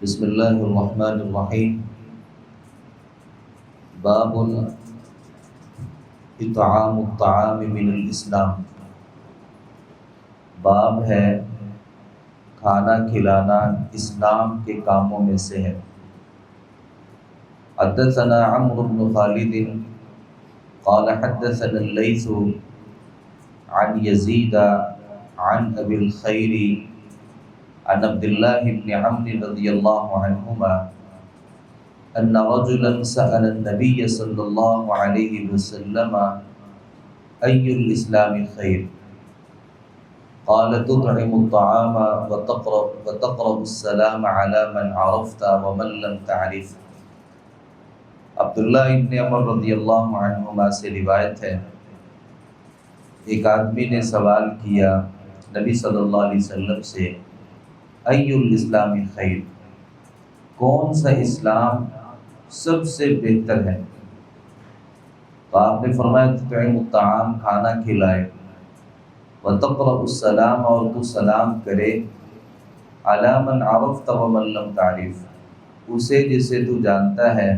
بسم اللہ الرحمن الرحیم۔ باب اطعام الطعام من الاسلام۔ باب ہے کھانا کھلانا اسلام کے کاموں میں سے ہے۔ حدثنا عمرو بن خالد قال حدثنا الليث عن يزيد عن ابي الخير عن عبد الله بن عمرو رضي الله عنهما أن رجلا سأل النبي صلى الله عليه وسلم أي الإسلام خير؟ قال تطعم الطعام وتقرأ السلام على من عرفت ومن لم تعرف۔ عبداللہ ابن عمر رضی اللہ عنہما سے روایت ہے، ایک آدمی نے سوال کیا نبی صلی اللہ علیہ وسلم سے، ای الاسلام خیر، کون سا اسلام سب سے بہتر ہے؟ تو آپ نے فرمایا تطعم الطعام، کھانا کھلائے، وتقرأ السلام، اور تو سلام کرے، علی من عرفت ومن لم تعرف، اسے جسے تو جانتا ہے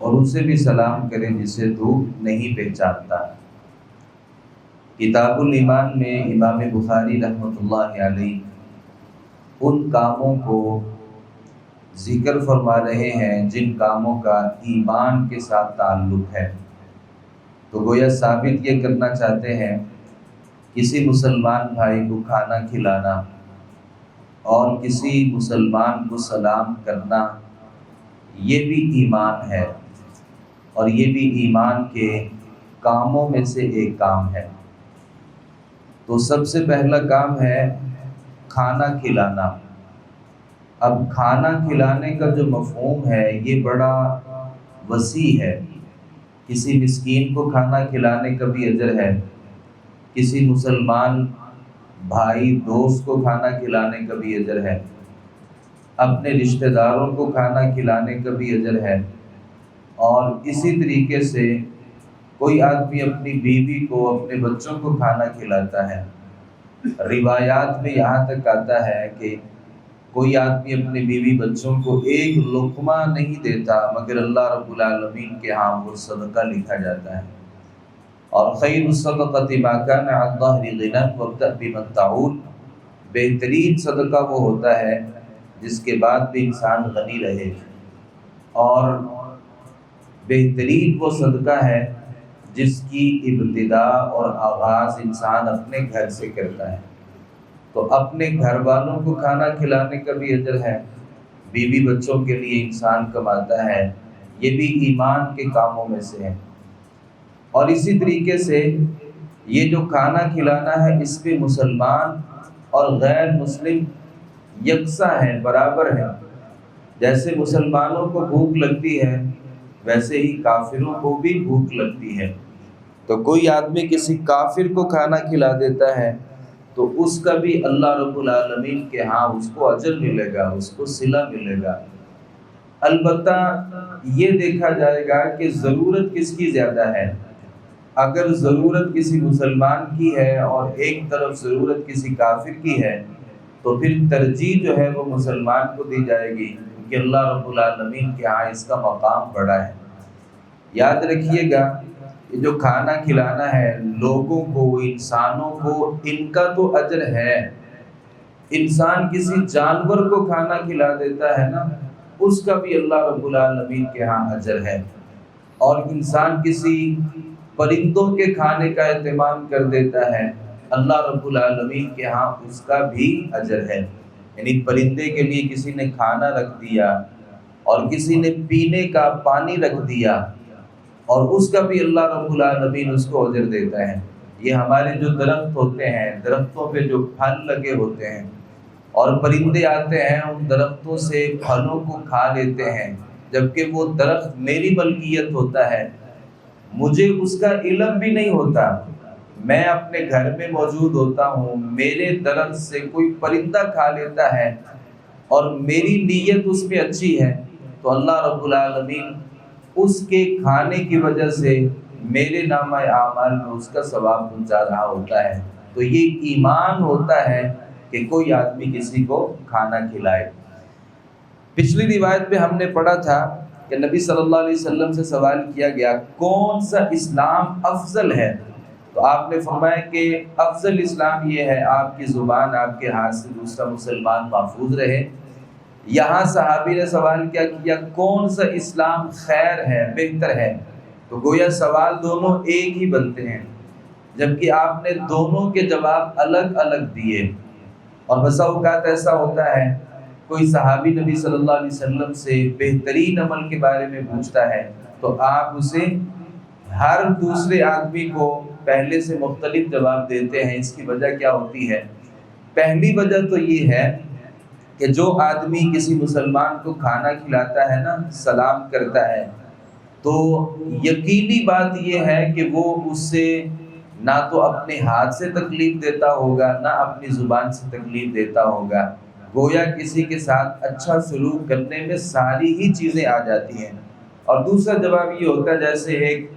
اور اسے بھی سلام کرے جسے تو نہیں پہچانتا۔ کتاب الایمان میں امام بخاری رحمۃ اللہ علیہ ان کاموں کو ذکر فرما رہے ہیں جن کاموں کا ایمان کے ساتھ تعلق ہے۔ تو گویا ثابت یہ کرنا چاہتے ہیں کسی مسلمان بھائی کو کھانا کھلانا اور کسی مسلمان کو سلام کرنا یہ بھی ایمان ہے، اور یہ بھی ایمان کے کاموں میں سے ایک کام ہے۔ تو سب سے پہلا کام ہے کھانا کھلانا۔ اب کھانا کھلانے کا جو مفہوم ہے یہ بڑا وسیع ہے۔ کسی مسکین کو کھانا کھلانے کا بھی اجر ہے، کسی مسلمان بھائی دوست کو کھانا کھلانے کا بھی اجر ہے، اپنے رشتہ داروں کو کھانا کھلانے کا بھی اجر ہے، اور اسی طریقے سے کوئی آدمی اپنی بیوی کو، اپنے بچوں کو کھانا کھلاتا ہے۔ روایات میں یہاں تک آتا ہے کہ کوئی آدمی اپنے بیوی بچوں کو ایک لقمہ نہیں دیتا مگر اللہ رب العالمین کے ہاں وہ صدقہ لکھا جاتا ہے۔ اور خیر الصدقۃ ما کان عن ظہر غنی وابدأ بمن تعول، بہترین صدقہ وہ ہوتا ہے جس کے بعد بھی انسان غنی رہے، اور بہترین وہ صدقہ ہے جس کی ابتدا اور آغاز انسان اپنے گھر سے کرتا ہے۔ تو اپنے گھر والوں کو کھانا کھلانے کا بھی اجر ہے، بیوی بچوں کے لیے انسان کماتا ہے، یہ بھی ایمان کے کاموں میں سے ہے۔ اور اسی طریقے سے یہ جو کھانا کھلانا ہے اس پہ مسلمان اور غیر مسلم یکساں ہیں، برابر ہیں۔ جیسے مسلمانوں کو بھوک لگتی ہے ویسے ہی کافروں کو بھی بھوک لگتی ہے۔ تو کوئی آدمی کسی کافر کو کھانا کھلا دیتا ہے تو اس کا بھی اللہ رب العالمین کے ہاں اس کو اجر ملے گا، اس کو صلہ ملے گا۔ البتہ یہ دیکھا جائے گا کہ ضرورت کس کی زیادہ ہے۔ اگر ضرورت کسی مسلمان کی ہے اور ایک طرف ضرورت کسی کافر کی ہے تو پھر ترجیح جو ہے وہ مسلمان کو دی جائے گی، کیونکہ اللہ رب العالمین کے ہاں اس کا مقام بڑا ہے۔ یاد رکھیے گا یہ جو کھانا کھلانا ہے لوگوں کو، انسانوں کو، ان کا تو اجر ہے۔ انسان کسی جانور کو کھانا کھلا دیتا ہے نا، اس کا بھی اللہ رب العالمین کے ہاں اجر ہے۔ اور انسان کسی پرندوں کے کھانے کا اہتمام کر دیتا ہے، اللہ رب العالمین کے ہاں اس کا بھی اجر ہے۔ یعنی پرندے کے لیے کسی نے کھانا رکھ دیا اور کسی نے پینے کا پانی رکھ دیا، اور اس کا بھی اللہ رب العالمین اس کو اجر دیتا ہے۔ یہ ہمارے جو درخت ہوتے ہیں، درختوں پہ جو پھل لگے ہوتے ہیں اور پرندے آتے ہیں ان درختوں سے پھلوں کو کھا لیتے ہیں، جبکہ وہ درخت میری ملکیت ہوتا ہے، مجھے اس کا علم بھی نہیں ہوتا۔ میں اپنے گھر میں موجود ہوتا ہوں، میرے درخت سے کوئی پرندہ کھا لیتا ہے اور میری نیت اس میں اچھی ہے تو اللہ رب العالمین اس کے کھانے کی وجہ سے میرے نامہ اعمال میں اس کا ثواب پہنچا رہا ہوتا ہے۔ تو یہ ایمان ہوتا ہے کہ کوئی آدمی کسی کو کھانا کھلائے۔ پچھلی روایت میں ہم نے پڑھا تھا کہ نبی صلی اللہ علیہ وسلم سے سوال کیا گیا کون سا اسلام افضل ہے، تو آپ نے فرمایا کہ افضل اسلام یہ ہے آپ کی زبان آپ کے ہاتھ سے دوسرا مسلمان محفوظ رہے۔ یہاں صحابی نے سوال کیا کیا کون سا اسلام خیر ہے، بہتر ہے، تو گویا سوال دونوں ایک ہی بنتے ہیں، جبکہ آپ نے دونوں کے جواب الگ الگ دیے۔ اور بسا اوقات ایسا ہوتا ہے کوئی صحابی نبی صلی اللہ علیہ وسلم سے بہترین عمل کے بارے میں پوچھتا ہے تو آپ اسے ہر دوسرے آدمی کو پہلے سے مختلف جواب دیتے ہیں۔ اس کی وجہ کیا ہوتی ہے؟ پہلی وجہ تو یہ ہے کہ جو آدمی کسی مسلمان کو کھانا کھلاتا ہے نا، سلام کرتا ہے، تو یقینی بات یہ ہے کہ وہ اس سے نہ تو اپنے ہاتھ سے تکلیف دیتا ہوگا نہ اپنی زبان سے تکلیف دیتا ہوگا، گویا کسی کے ساتھ اچھا سلوک کرنے میں ساری ہی چیزیں آ جاتی ہیں۔ اور دوسرا جواب یہ ہوتا ہے جیسے ایک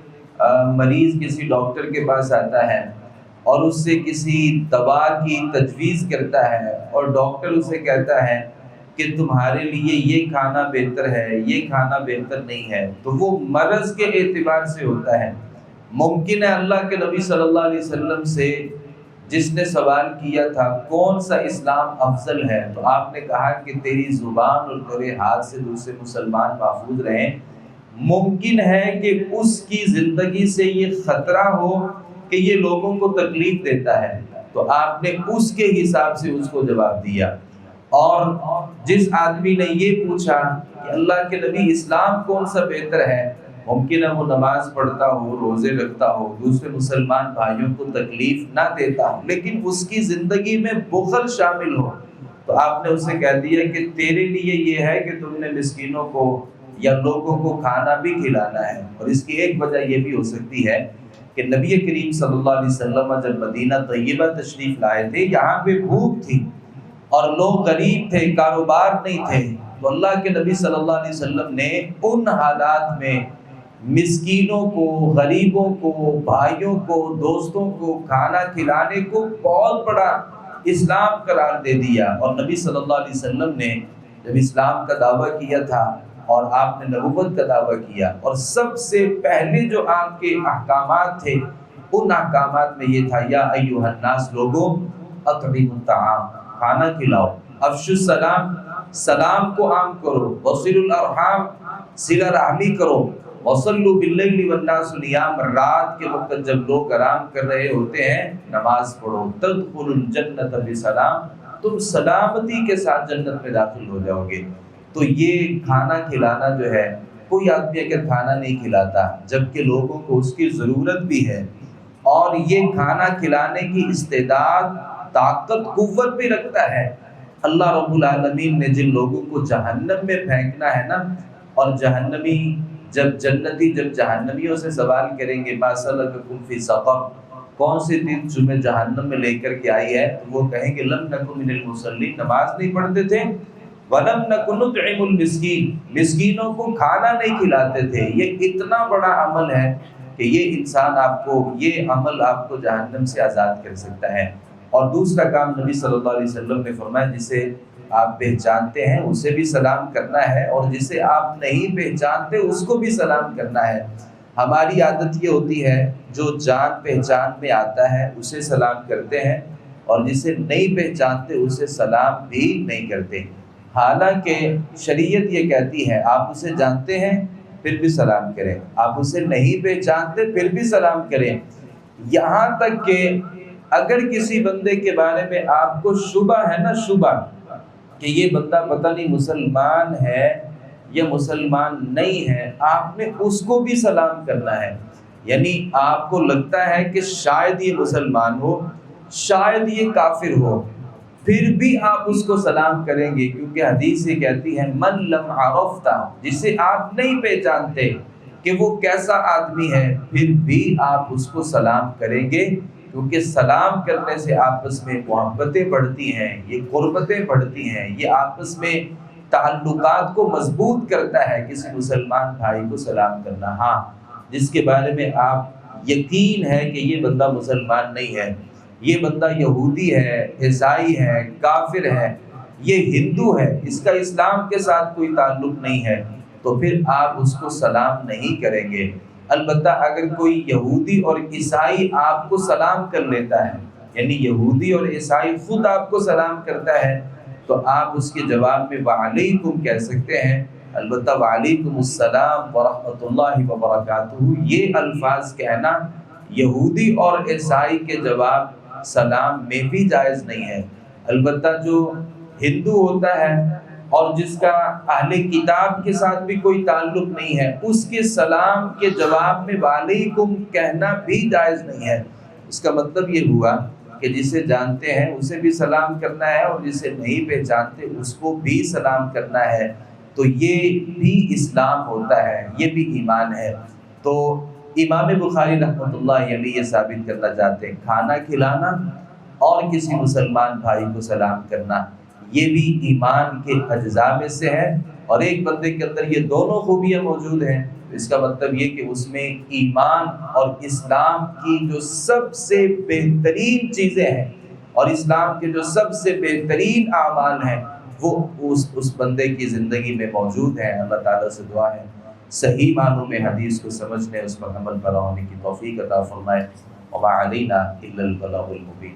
مریض کسی ڈاکٹر کے پاس آتا ہے اور اس سے کسی دوا کی تجویز کرتا ہے اور ڈاکٹر اسے کہتا ہے کہ تمہارے لیے یہ کھانا بہتر ہے، یہ کھانا بہتر نہیں ہے، تو وہ مرض کے اعتبار سے ہوتا ہے۔ ممکن ہے اللہ کے نبی صلی اللہ علیہ وسلم سے جس نے سوال کیا تھا کون سا اسلام افضل ہے، تو آپ نے کہا کہ تیری زبان اور تیرے ہاتھ سے دوسرے مسلمان محفوظ رہیں، ممکن ہے کہ اس کی زندگی سے یہ خطرہ ہو کہ یہ لوگوں کو تکلیف دیتا ہے، تو آپ نے اس کے حساب سے اس کو جواب دیا۔ اور جس آدمی نے یہ پوچھا کہ اللہ کے نبی اسلام کون سا بہتر ہے، ممکن ہے وہ نماز پڑھتا ہو، روزے رکھتا ہو، دوسرے مسلمان بھائیوں کو تکلیف نہ دیتا ہو، لیکن اس کی زندگی میں بخل شامل ہو، تو آپ نے اسے کہہ دیا کہ تیرے لیے یہ ہے کہ تم نے مسکینوں کو یا لوگوں کو کھانا بھی کھلانا ہے۔ اور اس کی ایک وجہ یہ بھی ہو سکتی ہے کہ نبی کریم صلی اللہ علیہ وسلم جب مدینہ طیبہ تشریف لائے تھے، یہاں پہ بھوک تھی اور لوگ غریب تھے، کاروبار نہیں تھے، تو اللہ کے نبی صلی اللہ علیہ وسلم نے ان حالات میں مسکینوں کو، غریبوں کو، بھائیوں کو، دوستوں کو کھانا کھلانے کو بہت بڑا اسلام قرار دے دیا۔ اور نبی صلی اللہ علیہ وسلم نے جب اسلام کا دعویٰ کیا تھا اور آپ نے نبوت کا دعویٰ کیا، اور سب سے پہلے جو آپ کے احکامات تھے ان احکامات میں یہ تھا یا ایھا الناس، لوگوں اطعموا الطعام، کھانا کھلاؤ، افشوا السلام، سلام کو عام کرو، وصلوا الارحام، صلہ رحمی کرو، وصلوا باللیل والناس نیام، رات کے وقت جب لوگ آرام کر رہے ہوتے ہیں نماز پڑھو، تدخلوا الجنۃ بسلام، تم سلامتی کے ساتھ جنت میں داخل ہو جاؤ گے۔ تو یہ کھانا کھلانا جو ہے، کوئی آدمی اگر کھانا نہیں کھلاتا جبکہ لوگوں کو اس کی ضرورت بھی ہے، اور یہ کھانا کھلانے کی استعداد، طاقت، قوت بھی رکھتا ہے، اللہ رب العالمین نے جن لوگوں کو جہنم میں پھینکنا ہے نا، اور جہنمی جب جہنمیوں سے سوال کریں گے ما سلککم فی سقر، کون سی چیز تمہیں جہنم میں لے کر کے آئی ہے، تو وہ کہیں گے لم نکن من المصلین، نماز نہیں پڑھتے تھے، وَلَمْ نَكُنْ نُطْعِمُ الْمِسْكِينَ، مسکینوں کو کھانا نہیں کھلاتے تھے۔ یہ اتنا بڑا عمل ہے کہ یہ انسان یہ عمل آپ کو جہنم سے آزاد کر سکتا ہے۔ اور دوسرا کام نبی صلی اللہ علیہ وسلم نے فرمایا جسے آپ پہچانتے ہیں اسے بھی سلام کرنا ہے، اور جسے آپ نہیں پہچانتے اس کو بھی سلام کرنا ہے۔ ہماری عادت یہ ہوتی ہے جو جان پہچان میں آتا ہے اسے سلام کرتے ہیں، اور جسے نہیں پہچانتے اسے سلام بھی نہیں کرتے، حالانکہ شریعت یہ کہتی ہے آپ اسے جانتے ہیں پھر بھی سلام کریں، آپ اسے نہیں پہچانتے پھر بھی سلام کریں، یہاں تک کہ اگر کسی بندے کے بارے میں آپ کو شبہ ہے نا، شبہ کہ یہ بندہ پتہ نہیں مسلمان ہے یا مسلمان نہیں ہے، آپ نے اس کو بھی سلام کرنا ہے۔ یعنی آپ کو لگتا ہے کہ شاید یہ مسلمان ہو، شاید یہ کافر ہو، پھر بھی آپ اس کو سلام کریں گے، کیونکہ حدیث یہ کہتی ہے من لم عرفتا، جسے آپ نہیں پہچانتے کہ وہ کیسا آدمی ہے، پھر بھی آپ اس کو سلام کریں گے، کیونکہ سلام کرنے سے آپس میں محبتیں بڑھتی ہیں، یہ قربتیں بڑھتی ہیں، یہ آپس میں تعلقات کو مضبوط کرتا ہے۔ کسی مسلمان بھائی کو سلام کرنا، ہاں جس کے بارے میں آپ یقین ہے کہ یہ بندہ مسلمان نہیں ہے، یہ بندہ یہودی ہے، عیسائی ہے، کافر ہے، یہ ہندو ہے، اس کا اسلام کے ساتھ کوئی تعلق نہیں ہے، تو پھر آپ اس کو سلام نہیں کریں گے۔ البتہ اگر کوئی یہودی اور عیسائی آپ کو سلام کر لیتا ہے، یعنی یہودی اور عیسائی خود آپ کو سلام کرتا ہے، تو آپ اس کے جواب میں وعلیکم کہہ سکتے ہیں۔ البتہ وعلیکم السلام ورحمۃ اللہ وبرکاتہ یہ الفاظ کہنا یہودی اور عیسائی کے جواب سلام میں بھی جائز نہیں ہے۔ البتہ جو ہندو ہوتا ہے اور جس کا اہل کتاب کے ساتھ بھی کوئی تعلق نہیں ہے، اس کے سلام کے جواب میں وعلیکم کہنا بھی جائز نہیں ہے۔ اس کا مطلب یہ ہوا کہ جسے جانتے ہیں اسے بھی سلام کرنا ہے، اور جسے نہیں پہچانتے اس کو بھی سلام کرنا ہے، تو یہ بھی اسلام ہوتا ہے، یہ بھی ایمان ہے۔ تو امام بخاری رحمۃ اللہ علیہ یہ ثابت کرنا چاہتے ہیں کھانا کھلانا اور کسی مسلمان بھائی کو سلام کرنا یہ بھی ایمان کے اجزاء میں سے ہے، اور ایک بندے کے اندر یہ دونوں خوبیاں موجود ہیں، اس کا مطلب یہ کہ اس میں ایمان اور اسلام کی جو سب سے بہترین چیزیں ہیں اور اسلام کے جو سب سے بہترین اعمال ہیں وہ اس بندے کی زندگی میں موجود ہیں۔ اللہ تعالیٰ سے دعا ہے صحیح معنوں میں حدیث کو سمجھنے، اس پر عمل پیرا ہونے کی توفیق عطا فرمائے۔ وما علینا الا البلاغ المبین۔